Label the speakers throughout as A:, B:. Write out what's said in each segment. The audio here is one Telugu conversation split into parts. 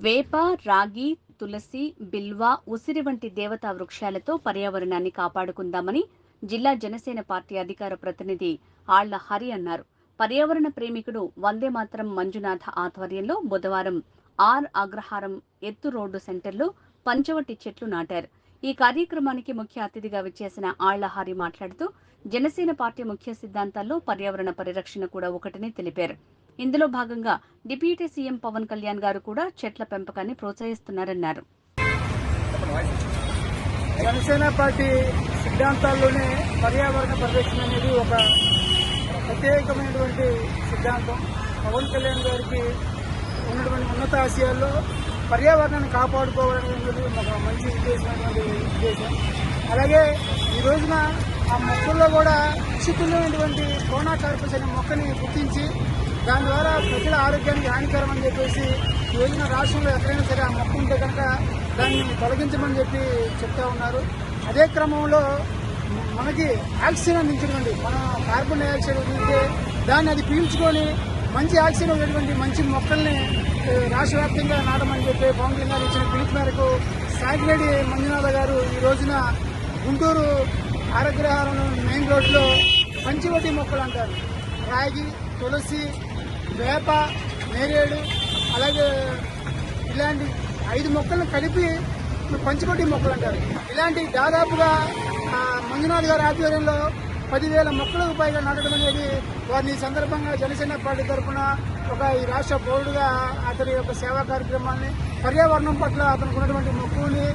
A: వేప, రాగి, తులసి, బిల్వ, ఉసిరి వంటి దేవతా వృక్షాలతో పర్యావరణాన్ని కాపాడుకుందామని జిల్లా జనసేన పార్టీ అధికార ప్రతినిధి ఆళ్ల హరి అన్నారు. పర్యావరణ ప్రేమికుడు వందే మాతరం మంజునాథ ఆధ్వర్యంలో బుధవారం అగ్రహారం ఎత్తు రోడ్డు సెంటర్లో పంచవటి చెట్లు నాటారు. ఈ కార్యక్రమానికి ముఖ్య అతిథిగా విచ్చేసిన ఆళ్ల హరి మాట్లాడుతూ జనసేన పార్టీ ముఖ్య సిద్ధాంతాల్లో పర్యావరణ పరిరక్షణ కూడా ఒకటని తెలిపారు. ఇందులో భాగంగా డిప్యూటీ సీఎం పవన్ కళ్యాణ్ గారు కూడా చెట్ల పెంపకాన్ని ప్రోత్సహిస్తున్నారన్నారు.
B: జనసేన పార్టీ సిద్ధాంతాల్లోనే పర్యావరణ పరిరక్షణ అనేది ఒక ప్రత్యేకమైనటువంటి సిద్ధాంతం. పవన్ కళ్యాణ్ గారికి ఉన్నటువంటి ఉన్నత ఆశయాల్లో పర్యావరణాన్ని కాపాడుకోవడం అనేది ఒక మంచి ఉద్దేశం. అలాగే ఈ రోజున ఆ మొక్కల్లో కూడా విషతుల్యమైనటువంటి కోనాకార్పస్ అనే మొక్కని గుర్తించి దాని ద్వారా ప్రజల ఆరోగ్యానికి హానికరం అని చెప్పేసి ఈ రోజున రాష్ట్రంలో ఎక్కడైనా సరే ఆ మొక్క ఉంటే కనుక దాన్ని తొలగించమని చెప్తా ఉన్నారు. అదే క్రమంలో మనకి ఆక్సిజన్ అందించినటువంటి మనం కార్బన్ డైఆక్సైడ్ వదిలితే దాన్ని అది పీల్చుకొని మంచి ఆక్సిజన్ ఉన్నటువంటి మంచి మొక్కల్ని రాష్ట్ర వ్యాప్తంగా నాటమని చెప్పి పవన్ కళ్యాణ్ గారు ఇచ్చిన పిలుపు మేరకు సాగిరెడ్డి మంజునాథ గారు ఈ రోజున గుంటూరు అగ్రహారం మెయిన్ రోడ్లో పంచవటి మొక్కలు అంటారు. రాగి, తులసి, వేప, నేరేడు అలాగే ఇలాంటి 5 మొక్కలను కలిపి పంచవటి మొక్కలు అంటారు. ఇలాంటి దాదాపుగా మంజునాథ్ గారి ఆధ్వర్యంలో 10,000 మొక్కలకు పైగా నాటడం అనేది వారిని ఈ సందర్భంగా జనసేన పార్టీ తరఫున ఈ రాష్ట్ర పౌరుడుగా అతని యొక్క సేవా కార్యక్రమాన్ని పర్యావరణం పట్ల అతనికి ఉన్నటువంటి మొక్కుని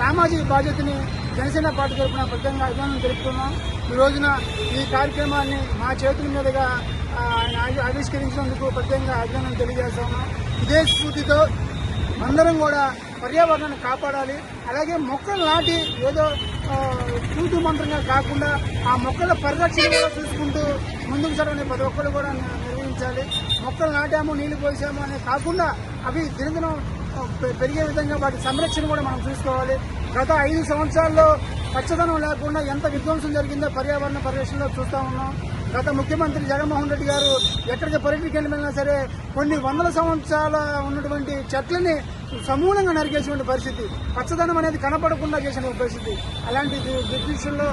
B: సామాజిక బాధ్యతని జనసేన పార్టీ తరఫున ప్రత్యేకంగా అభినందనలు తెలుపుతున్నాం. ఈ రోజున ఈ కార్యక్రమాన్ని మా చేతుల మీదుగా ఆయన ఆవిష్కరించినందుకు ప్రత్యేకంగా అభినందనలు తెలియజేస్తున్నాం. ఇదే స్ఫూర్తితో అందరం కూడా పర్యావరణాన్ని కాపాడాలి. అలాగే మొక్కలు నాటి ఏదో తూతు మంత్రంగా కాకుండా ఆ మొక్కల పరిరక్షణ కూడా చూసుకుంటూ ముందుకు సాగని ప్రతి ఒక్కరు కూడా నిర్వహించాలి. మొక్కలు నాటాము, నీళ్లు పోసాము అనే కాకుండా అవి దినదినం పెరిగే విధంగా వాటి సంరక్షణ కూడా మనం చూసుకోవాలి. గత 5 సంవత్సరాల్లో పచ్చదనం లేకుండా ఎంత విధ్వంసం జరిగిందో పర్యావరణ పరిరక్షణలో చూస్తూ ఉన్నాం. గత ముఖ్యమంత్రి జగన్మోహన్ రెడ్డి గారు ఎక్కడికి పర్యటనకి వెళ్ళినా సరే కొన్ని వందల సంవత్సరాల ఉన్నటువంటి చెట్లని సమూలంగా నరికేసిన పరిస్థితి, పచ్చదనం అనేది కనపడకుండా చేసిన పరిస్థితి. అలాంటి విషయంలో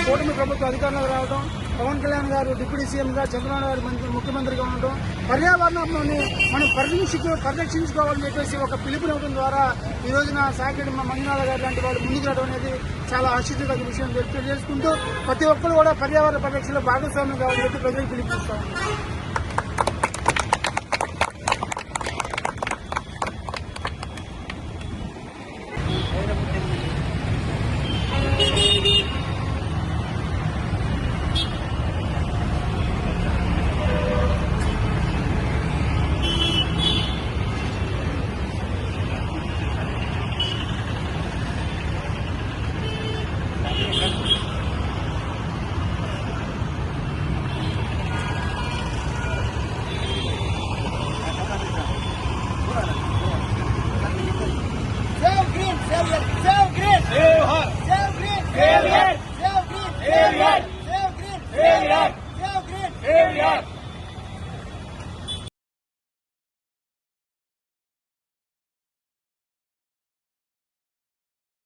B: కూటమి ప్రభుత్వం అధికారంలోకి రావడం, పవన్ కళ్యాణ్ గారు డిప్యూటీ సీఎంగా, చంద్రబాబు గారు ముఖ్యమంత్రిగా ఉండడం, పర్యావరణంలోని మనం పరిరక్షించుకోవాలని చెప్పేసి ఒక పిలుపునివ్వడం ద్వారా ఈ రోజున సాగిరెడ్డి మంజునాథ గారు లాంటి వాళ్ళు ముందుకు రావడం అనేది చాలా ఆశ్చర్యకర విషయం తెలియజేసుకుంటూ ప్రతి ఒక్కరు కూడా పర్యావరణ పరిరక్షణలో భాగస్వామ్యం కావాలని చెప్పి ప్రజలకు పిలుపునిస్తాం.